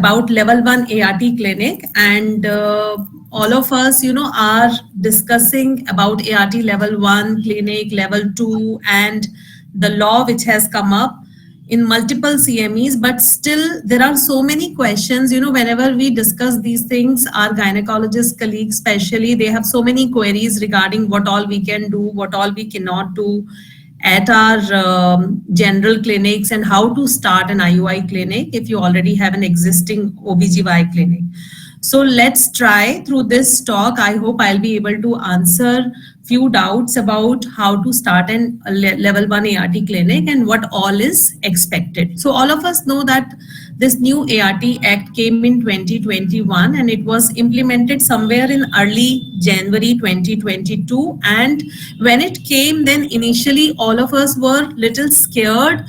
about level 1 ART clinic, and all of us, are discussing about ART level 1 clinic, level 2, and the law which has come up in multiple CMEs, but still there are so many questions. Whenever we discuss these things, our gynecologist colleagues especially, they have so many queries regarding what all we can do, what all we cannot do at our general clinics, and how to start an IUI clinic if you already have an existing OBGY clinic. So let's try through this talk. I hope I'll be able to answer few doubts about how to start a level 1 ART clinic and what all is expected. So all of us know that this new ART Act came in 2021 and it was implemented somewhere in early January 2022. And when it came, then initially all of us were little scared,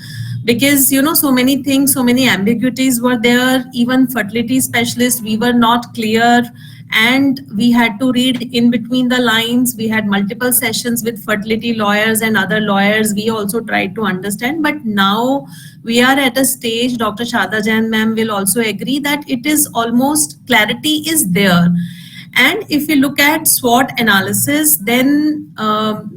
because so many things, so many ambiguities were there. Even fertility specialists, we were not clear, and we had to read in between the lines. We had multiple sessions with fertility lawyers and other lawyers. We also tried to understand, but now we are at a stage, Dr. Sharda Jain ma'am will also agree, that it is almost clarity is there. And if you look at SWOT analysis, then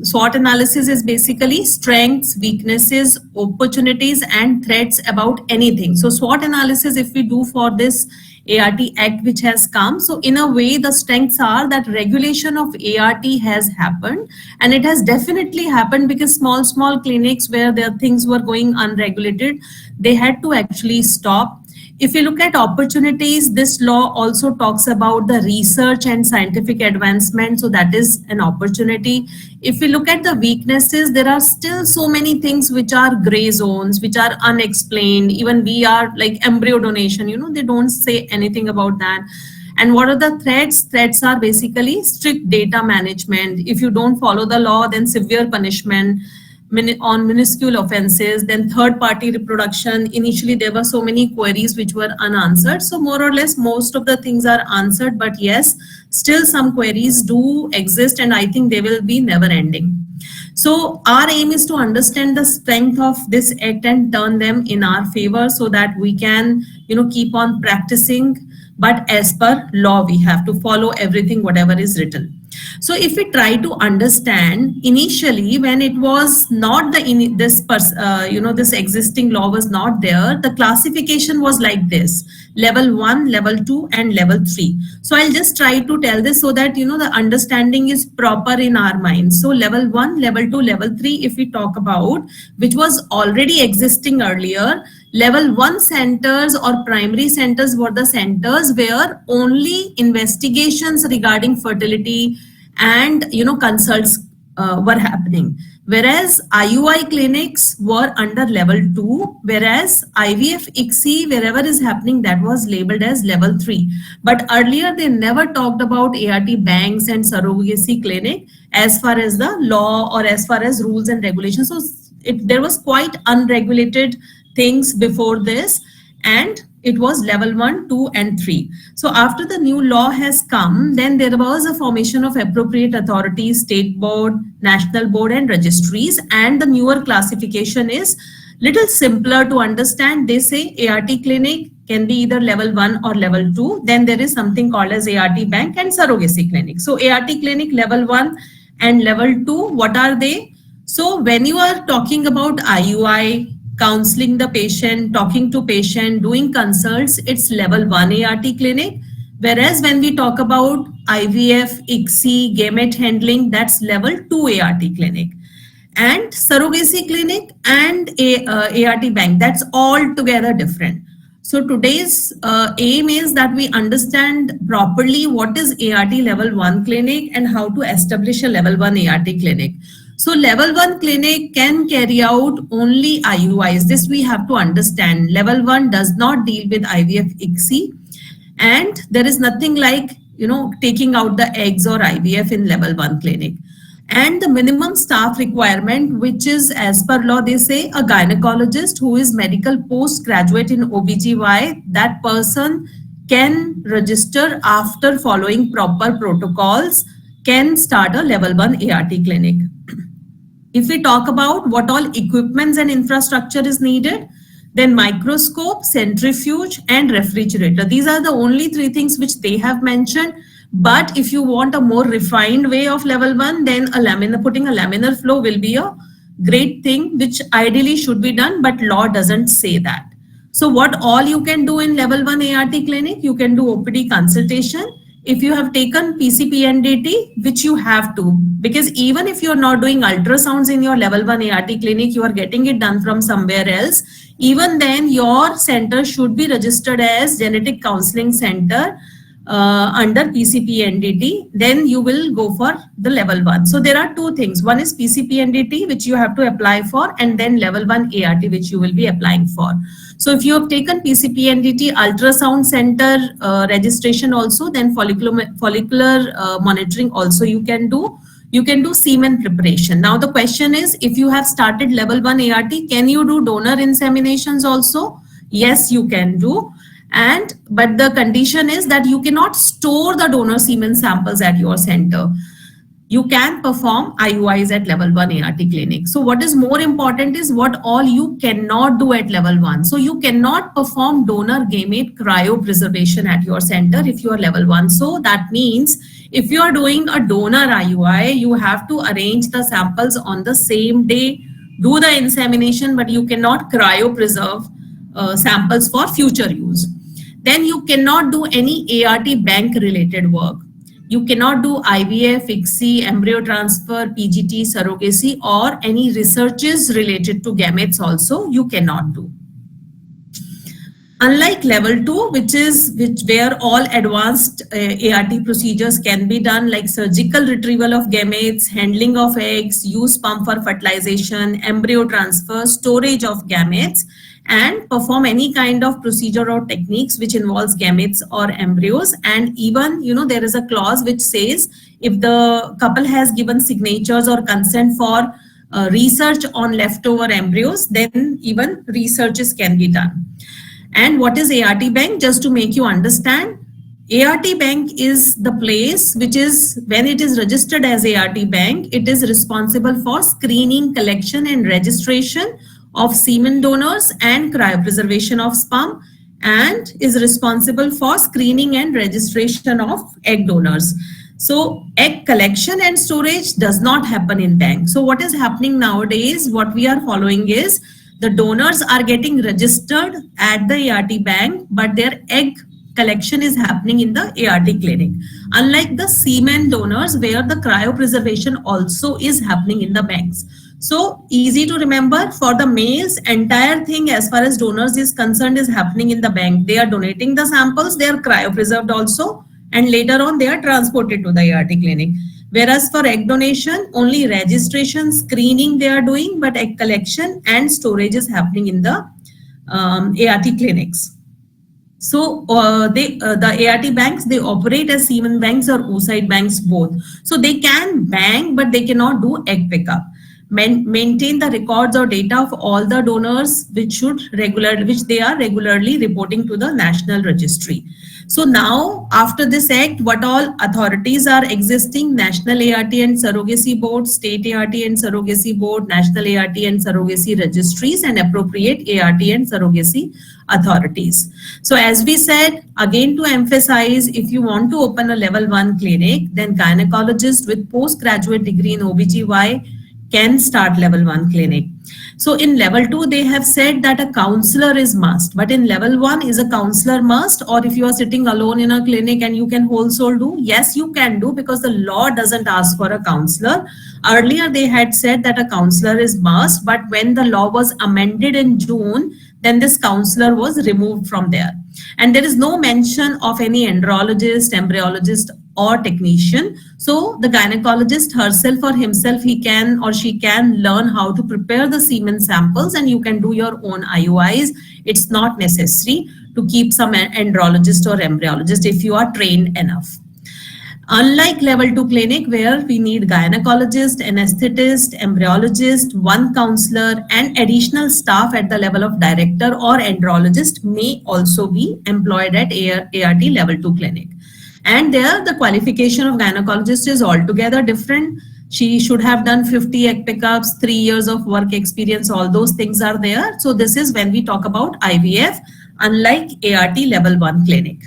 SWOT analysis is basically strengths, weaknesses, opportunities, and threats about anything. So SWOT analysis, if we do for this ART Act which has come, so in a way the strengths are that regulation of ART has happened, and it has definitely happened because small clinics where their things were going unregulated, they had to actually stop. If you look at opportunities, this law also talks about the research and scientific advancement. So that is an opportunity. If we look at the weaknesses, there are still so many things which are gray zones, which are unexplained. Even we are like embryo donation, they don't say anything about that. And what are the threats? Threats are basically strict data management. If you don't follow the law, then severe punishment on minuscule offenses. Then third party reproduction, initially there were so many queries which were unanswered. So more or less most of the things are answered, but yes, still some queries do exist, and I think they will be never ending. So our aim is to understand the strength of this act and turn them in our favor so that we can keep on practicing. But as per law, we have to follow everything, whatever is written. So if we try to understand, initially when it was not this existing law was not there, the classification was like this: level 1, level 2, and level 3. So I'll just try to tell this so that the understanding is proper in our minds. So level 1, level 2, level 3, if we talk about, which was already existing earlier, level 1 centers or primary centers were the centers where only investigations regarding fertility and consults were happening, whereas IUI clinics were under level 2, whereas IVF ICSI wherever is happening, that was labeled as level 3. But earlier they never talked about ART banks and surrogacy clinic as far as the law or as far as rules and regulations. So there was quite unregulated things before this, and it was level 1, 2, and 3. So after the new law has come, then there was a formation of appropriate authorities, state board, national board, and registries. And the newer classification is little simpler to understand. They say ART clinic can be either level 1 or level 2. Then there is something called as ART bank and surrogacy clinic. So ART clinic level 1 and level 2, what are they? So when you are talking about IUI, counseling the patient, talking to patient, doing consults, it's level 1 ART clinic. Whereas when we talk about IVF, ICSI, gamete handling, that's level 2 ART clinic. And surrogacy clinic and ART bank, that's altogether different. So today's aim is that we understand properly what is ART level 1 clinic and how to establish a level 1 ART clinic. So level 1 clinic can carry out only IUIs. This we have to understand. Level 1 does not deal with IVF ICSI, and there is nothing like, taking out the eggs or IVF in level 1 clinic. And the minimum staff requirement, which is as per law, they say a gynecologist who is medical postgraduate in OBGY, that person can register after following proper protocols, can start a level 1 ART clinic. If we talk about what all equipments and infrastructure is needed, Then microscope, centrifuge, and refrigerator. These are the only three things which they have mentioned. But if you want a more refined way of level 1, then putting a laminar flow will be a great thing, which ideally should be done, but law doesn't say that. So what all you can do in level 1 ART clinic, you can do OPD consultation. If you have taken PCPNDT, which you have to, because even if you're not doing ultrasounds in your level 1 ART clinic, you are getting it done from somewhere else. Even then, your center should be registered as Genetic Counseling Center under PCPNDT, then you will go for the level 1. So there are two things. One is PCPNDT, which you have to apply for, and then level 1 ART, which you will be applying for. So if you have taken PCPNDT ultrasound center registration also, then follicular monitoring also you can do. You can do semen preparation. Now the question is, if you have started level 1 ART, can you do donor inseminations also? Yes, you can do. But the condition is that you cannot store the donor semen samples at your center. You can perform IUIs at level 1 ART clinic. So what is more important is what all you cannot do at level 1. So you cannot perform donor gamete cryopreservation at your center if you are level 1. So that means if you are doing a donor IUI, you have to arrange the samples on the same day, do the insemination, but you cannot cryopreserve samples for future use. Then you cannot do any ART bank related work. You cannot do IVF, ICSI, embryo transfer, PGT, surrogacy, or any researches related to gametes also you cannot do. Unlike level 2, where all advanced ART procedures can be done, like surgical retrieval of gametes, handling of eggs, use pump for fertilization, embryo transfer, storage of gametes, and perform any kind of procedure or techniques which involves gametes or embryos. And even, there is a clause which says if the couple has given signatures or consent for research on leftover embryos, then even researches can be done. And what is ART bank? Just to make you understand, ART bank is the place which is, when it is registered as ART bank, it is responsible for screening, collection, and registration of semen donors and cryopreservation of sperm, and is responsible for screening and registration of egg donors. So egg collection and storage does not happen in bank. So what is happening nowadays, what we are following is the donors are getting registered at the ART bank, but their egg collection is happening in the ART clinic. Unlike the semen donors, where the cryopreservation also is happening in the banks. So easy to remember, for the males, entire thing as far as donors is concerned is happening in the bank. They are donating the samples, they are cryopreserved also, and later on they are transported to the ART clinic. Whereas for egg donation, only registration, screening they are doing, but egg collection and storage is happening in the ART clinics. So the ART banks, they operate as semen banks or oocyte banks both. So they can bank, but they cannot do egg pickup. Maintain the records or data of all the donors which they are regularly reporting to the national registry. So now, after this act, what all authorities are existing? National ART and Surrogacy Board, State ART and Surrogacy Board, National ART and Surrogacy Registries, and appropriate ART and Surrogacy authorities. So as we said, again to emphasize, if you want to open a level 1 clinic, then gynecologist with postgraduate degree in OBGY can start level 1 clinic. So in level 2, they have said that a counselor is must, but in level 1, is a counselor must? Or if you are sitting alone in a clinic and you can wholesale do? Yes, you can do, because the law doesn't ask for a counselor. Earlier, they had said that a counselor is must, but when the law was amended in June, then this counselor was removed from there. And there is no mention of any andrologist, embryologist, or technician. So the gynecologist herself or himself, he can or she can learn how to prepare the semen samples, and you can do your own IUIs. It's not necessary to keep some andrologist or embryologist if you are trained enough. Unlike level 2 clinic, where we need gynecologist, anesthetist, embryologist, one counselor, and additional staff at the level of director or andrologist may also be employed at ART level 2 clinic. And there, the qualification of gynecologist is altogether different. She should have done 50 egg pickups, 3 years of work experience, all those things are there. So this is when we talk about IVF, unlike ART level 1 clinic.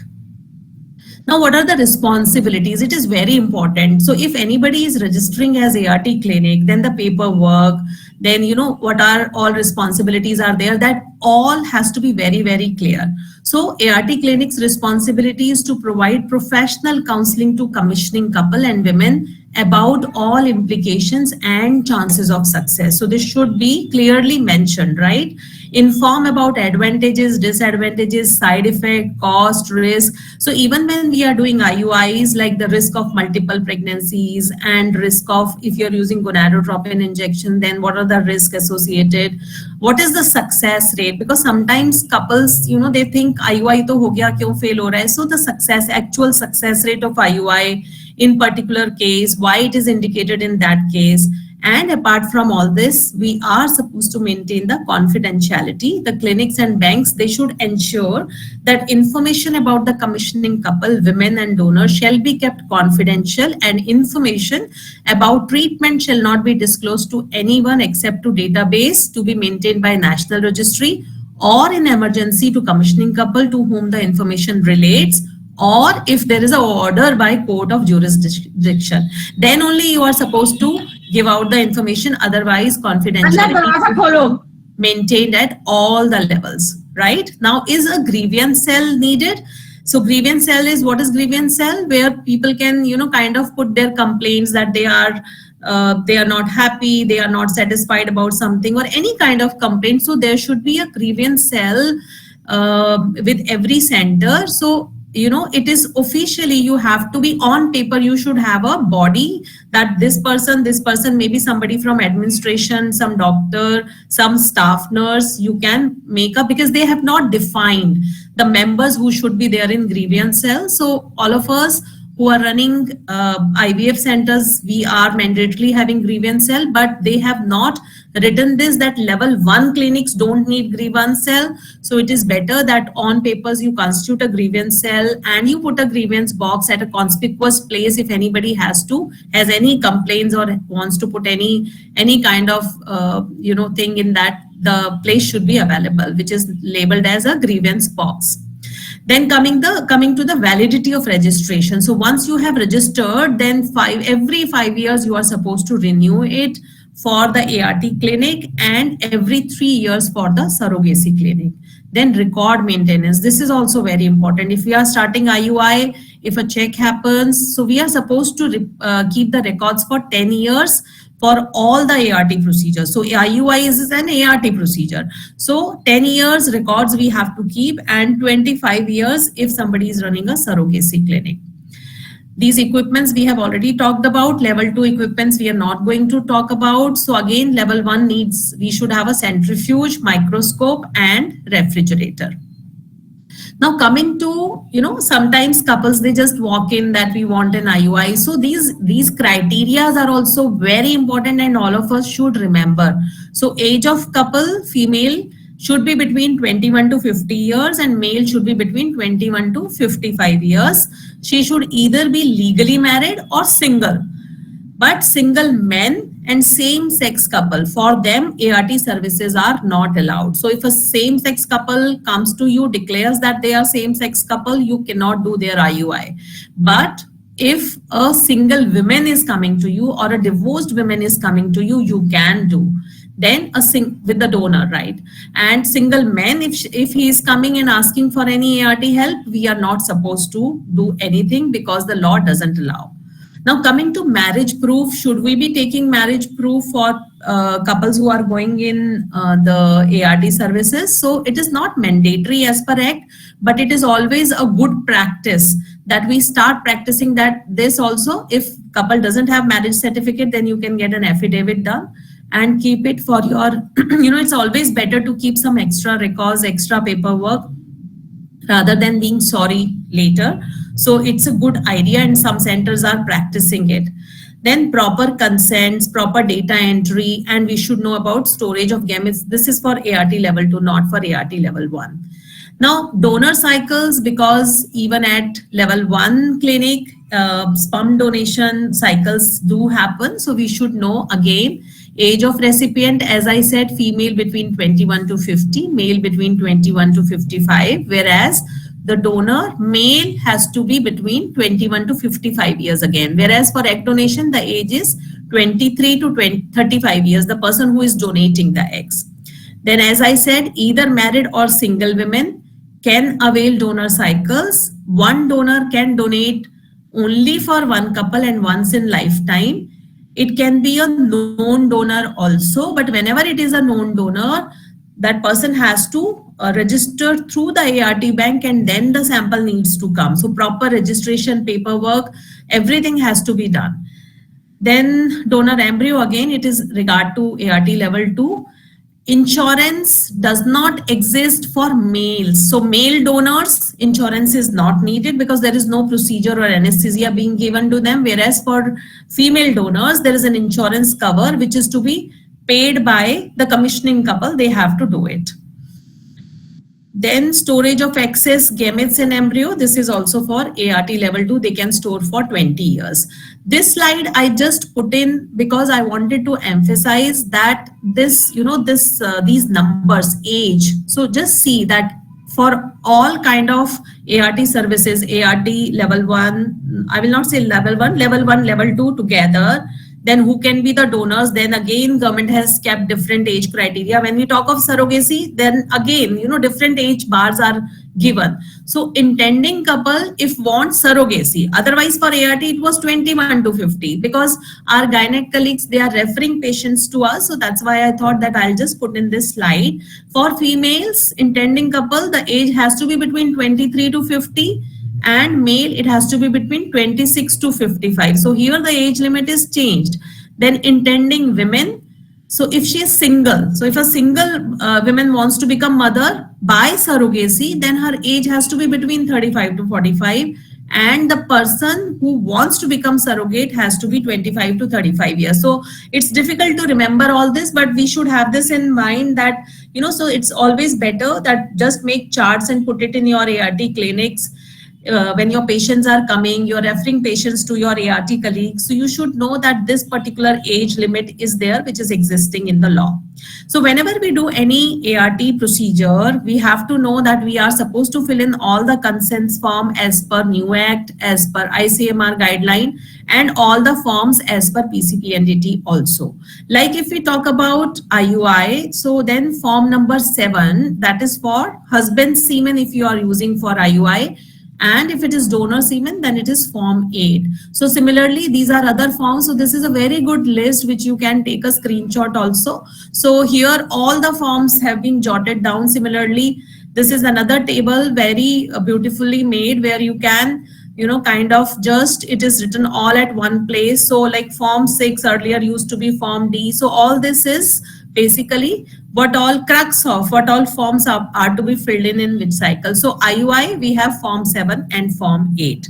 Now, what are the responsibilities? It is very important. So if anybody is registering as ART clinic, then the paperwork, then what are all responsibilities are there, that all has to be very, very clear. So ART clinic's responsibility is to provide professional counseling to commissioning couple and women about all implications and chances of success. So this should be clearly mentioned, right? Inform about advantages, disadvantages, side effect, cost, risk. So even when we are doing IUIs, like the risk of multiple pregnancies and risk of, if you're using gonadotropin injection, then what are the risks associated? What is the success rate? Because sometimes couples, they think IUI to ho gaya, kyun fail ho raha hai? So the actual success rate of IUI in particular case, why it is indicated in that case. And apart from all this, we are supposed to maintain the confidentiality. The clinics and banks, they should ensure that information about the commissioning couple, women and donors shall be kept confidential, and information about treatment shall not be disclosed to anyone except to database to be maintained by National Registry, or in emergency to commissioning couple to whom the information relates, or if there is an order by court of jurisdiction, then only you are supposed to give out the information. Otherwise, confidentiality maintained at all the levels, right? Now, is a grievance cell needed? So grievance cell is, what is grievance cell? Where people can, kind of put their complaints that they are not happy, they are not satisfied about something, or any kind of complaint. So there should be a grievance cell with every center. So it is officially, you have to be on paper, you should have a body that this person, maybe somebody from administration, some doctor, some staff nurse, you can make up, because they have not defined the members who should be there in grievance cell. So all of us who are running IVF centers, we are mandatorily having grievance cell, but they have not written this, that level 1 clinics don't need grievance cell. So it is better that on papers you constitute a grievance cell and you put a grievance box at a conspicuous place. If anybody has any complaints or wants to put any kind of thing in that, the place should be available, which is labeled as a grievance box. Then coming to the validity of registration. So once you have registered, then every 5 years you are supposed to renew it for the ART clinic, and every 3 years for the surrogacy clinic. Then record maintenance. This is also very important. If we are starting IUI, if a check happens, so we are supposed to keep the records for 10 years for all the ART procedures. So IUI is an ART procedure. So 10 years records we have to keep, and 25 years if somebody is running a surrogacy clinic. These equipments we have already talked about. Level 2 equipments we are not going to talk about. So again, level 1 needs, we should have a centrifuge, microscope and refrigerator. Now coming to, sometimes couples, they just walk in that we want an IUI. So these criteria are also very important, and all of us should remember. So age of couple, female should be between 21 to 50 years and male should be between 21 to 55 years. She should either be legally married or single. But single men and same-sex couple, for them ART services are not allowed. So if a same-sex couple comes to you, declares that they are same-sex couple, you cannot do their IUI. But if a single woman is coming to you or a divorced woman is coming to you, you can do. Then with the donor, right? And single men, if he is coming and asking for any ART help, we are not supposed to do anything because the law doesn't allow. Now coming to marriage proof, should we be taking marriage proof for couples who are going in the ART services? So it is not mandatory as per Act, but it is always a good practice that we start practicing that. This also, if couple doesn't have marriage certificate, then you can get an affidavit done and keep it for your, it's always better to keep some extra records, extra paperwork, rather than being sorry later. So it's a good idea, and some centers are practicing it. Then proper consents, proper data entry, and we should know about storage of gametes. This is for ART level 2, not for ART level 1. Now, donor cycles, because even at level 1 clinic, sperm donation cycles do happen. So we should know again, age of recipient, as I said, female between 21 to 50, male between 21 to 55, whereas the donor male has to be between 21 to 55 years again. Whereas for egg donation, the age is 23 to 35 years, the person who is donating the eggs. Then, as I said, either married or single women can avail donor cycles. One donor can donate only for one couple and once in lifetime. It can be a known donor also, but whenever it is a known donor, that person has to register through the ART bank, and then the sample needs to come. So proper registration, paperwork, everything has to be done. Then donor embryo, again, it is regard to ART level 2. Insurance does not exist for males. So male donors, insurance is not needed because there is no procedure or anesthesia being given to them. Whereas for female donors, there is an insurance cover which is to be paid by the commissioning couple. They have to do it. Then storage of excess gametes in embryo. This is also for ART level 2. They can store for 20 years. This slide I just put in because I wanted to emphasize that this, these numbers, age. So just see that for all kind of ART services, ART level 1, I will not say level 1, level 2 together. Then who can be the donors? Then again, government has kept different age criteria. When we talk of surrogacy, then again, different age bars are given. So intending couple, if want surrogacy, otherwise for ART, it was 21 to 50 because our gynec colleagues, they are referring patients to us. So that's why I thought that I'll just put in this slide. For females, intending couple, the age has to be between 23 to 50. And male, it has to be between 26 to 55. So here the age limit is changed. Then intending women. So if she is single, so if a single woman wants to become mother by surrogacy, then her age has to be between 35 to 45. And the person who wants to become surrogate has to be 25 to 35 years. So it's difficult to remember all this, but we should have this in mind that, so it's always better that just make charts and put it in your ART clinics. When your patients are coming, you're referring patients to your ART colleagues. So you should know that this particular age limit is there, which is existing in the law. So whenever we do any ART procedure, we have to know that we are supposed to fill in all the consents form as per new act, as per ICMR guideline, and all the forms as per PCPNDT also. Like if we talk about IUI, so then form number 7, that is for husband's semen if you are using for IUI. And if it is donor semen, then it is form 8. So similarly, these are other forms. So this is a very good list which you can take a screenshot also. So here all the forms have been jotted down. Similarly, this is another table very beautifully made where you can, kind of just, it is written all at one place. So like form 6 earlier used to be form D. So all this is basically what all crux of what all forms are to be filled in which cycle. So IUI, we have form 7 and form 8.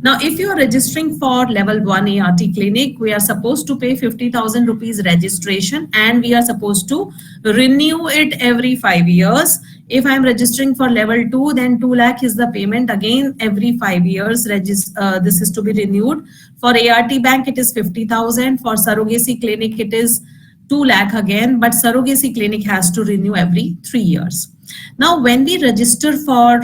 Now, if you are registering for level 1 ART clinic, we are supposed to pay 50,000 rupees registration and we are supposed to renew it every 5 years. If I am registering for level 2, then 2 lakh is the payment. Again, every 5 years, this is to be renewed. For ART bank, it is 50,000. For surrogacy clinic, it is 2 lakh again, but surrogacy clinic has to renew every 3 years. Now, when we register for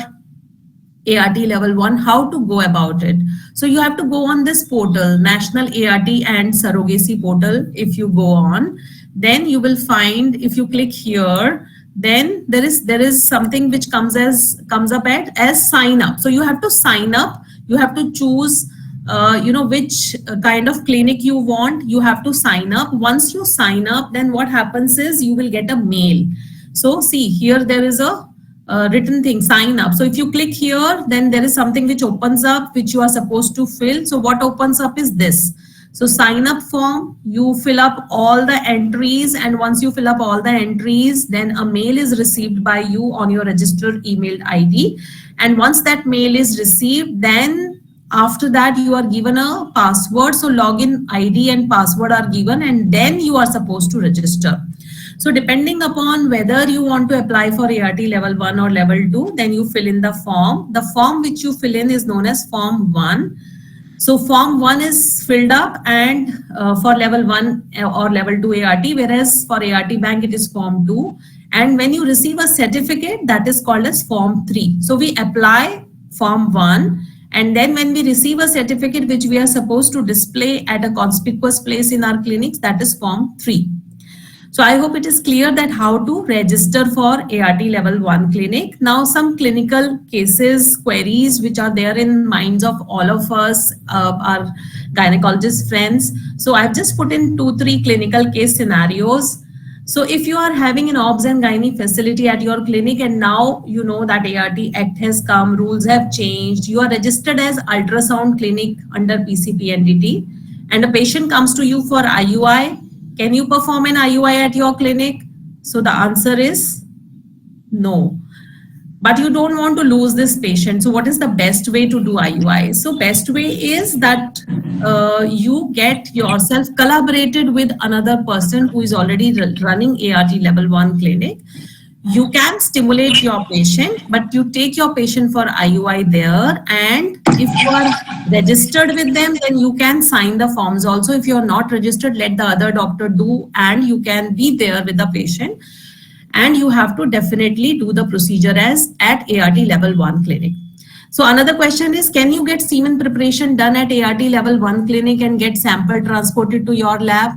ART level 1, how to go about it? So you have to go on this portal, National ART and Surrogacy portal. If you go on, then you will find, if you click here, then there is something which comes up as sign up. So you have to sign up. You have to choose which kind of clinic you want. You have to sign up. Once you sign up, then what happens is you will get a mail. So see here, there is a written thing, sign up. So if you click here, then there is something which opens up, which you are supposed to fill. So what opens up is this. So sign up form, you fill up all the entries, and once you fill up all the entries, then a mail is received by you on your registered email ID. And once that mail is received, then after that you are given a password. So login ID and password are given, and then you are supposed to register. So depending upon whether you want to apply for ART level 1 or level 2, then you fill in the form. The form which you fill in is known as form 1. So form 1 is filled up and for level 1 or level 2 ART, whereas for ART bank it is form 2. And when you receive a certificate, that is called as form 3. So we apply form 1, and then when we receive a certificate which we are supposed to display at a conspicuous place in our clinics, that is form 3. So I hope it is clear that how to register for ART level 1 clinic. Now some clinical cases, queries which are there in minds of all of us, our gynecologist friends. So I've just put in 2-3 clinical case scenarios. So if you are having an obs and gynae facility at your clinic and now you know that ART Act has come, rules have changed, you are registered as ultrasound clinic under PCPNDT and a patient comes to you for IUI, can you perform an IUI at your clinic? So the answer is no. But you don't want to lose this patient. So what is the best way to do IUI? So best way is that you get yourself collaborated with another person who is already running ART level 1 clinic. You can stimulate your patient, but you take your patient for IUI there. And if you are registered with them, then you can sign the forms also. If you are not registered, let the other doctor do, and you can be there with the patient. And you have to definitely do the procedure as at ART level 1 clinic. So another question is, can you get semen preparation done at ART level 1 clinic and get sample transported to your lab?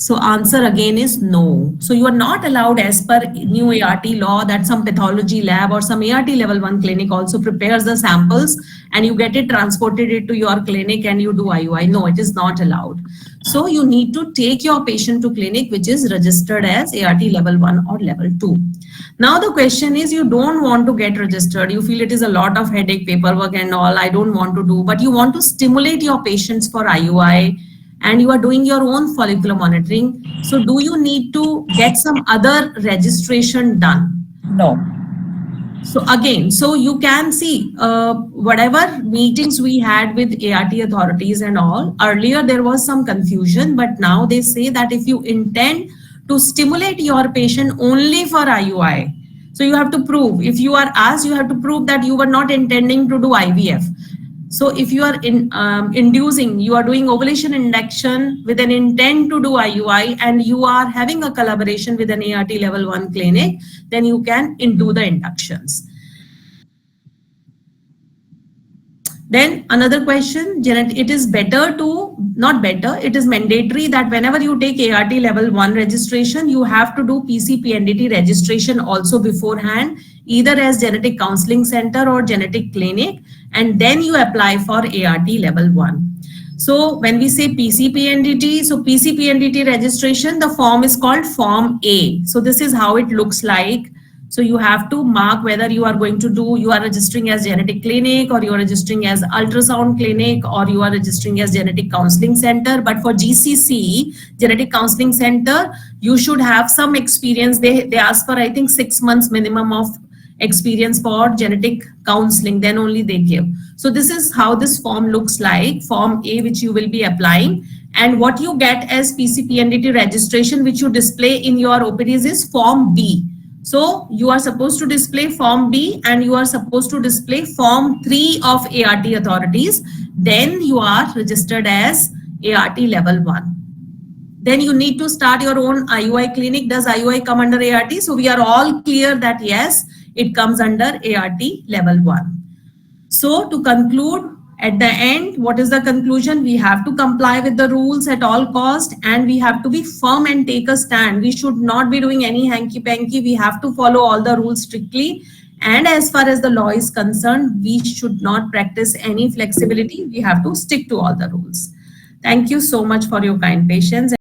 So answer again is no. So you are not allowed as per new ART law that some pathology lab or some ART level 1 clinic also prepares the samples and you get it transported it to your clinic and you do IUI. No, it is not allowed. So you need to take your patient to clinic which is registered as ART level 1 or level 2. Now the question is, you don't want to get registered. You feel it is a lot of headache, paperwork and all. I don't want to do, but you want to stimulate your patients for IUI and you are doing your own follicular monitoring. So do you need to get some other registration done? No. So again, so you can see whatever meetings we had with ART authorities and all, earlier there was some confusion, but now they say that if you intend to stimulate your patient only for IUI, so you have to prove, if you are asked, you have to prove that you were not intending to do IVF. So if you are inducing, you are doing ovulation induction with an intent to do IUI and you are having a collaboration with an ART level 1 clinic, then you can do the inductions. Then another question, it is better to, not better, it is mandatory that whenever you take ART level 1 registration, you have to do PCPNDT registration also beforehand, either as genetic counseling center or genetic clinic, and then you apply for ART level 1. So when we say PCPNDT, so PCPNDT registration, the form is called Form A. So this is how it looks like. So you have to mark whether you are going to do, you are registering as genetic clinic or you are registering as ultrasound clinic or you are registering as genetic counseling center. But for GCC, genetic counseling center, you should have some experience. They ask for, I think, 6 months minimum of experience for genetic counseling, then only they give. So this is how this form looks like, Form A, which you will be applying. And what you get as PCPNDT registration, which you display in your OPDs, is Form B. So you are supposed to display Form B and you are supposed to display Form 3 of ART authorities. Then you are registered as ART level 1. Then you need to start your own IUI clinic. Does IUI come under ART? So we are all clear that yes, it comes under ART level 1. So to conclude, at the end, what is the conclusion? We have to comply with the rules at all cost and we have to be firm and take a stand. We should not be doing any hanky-panky. We have to follow all the rules strictly. And as far as the law is concerned, we should not practice any flexibility. We have to stick to all the rules. Thank you so much for your kind patience.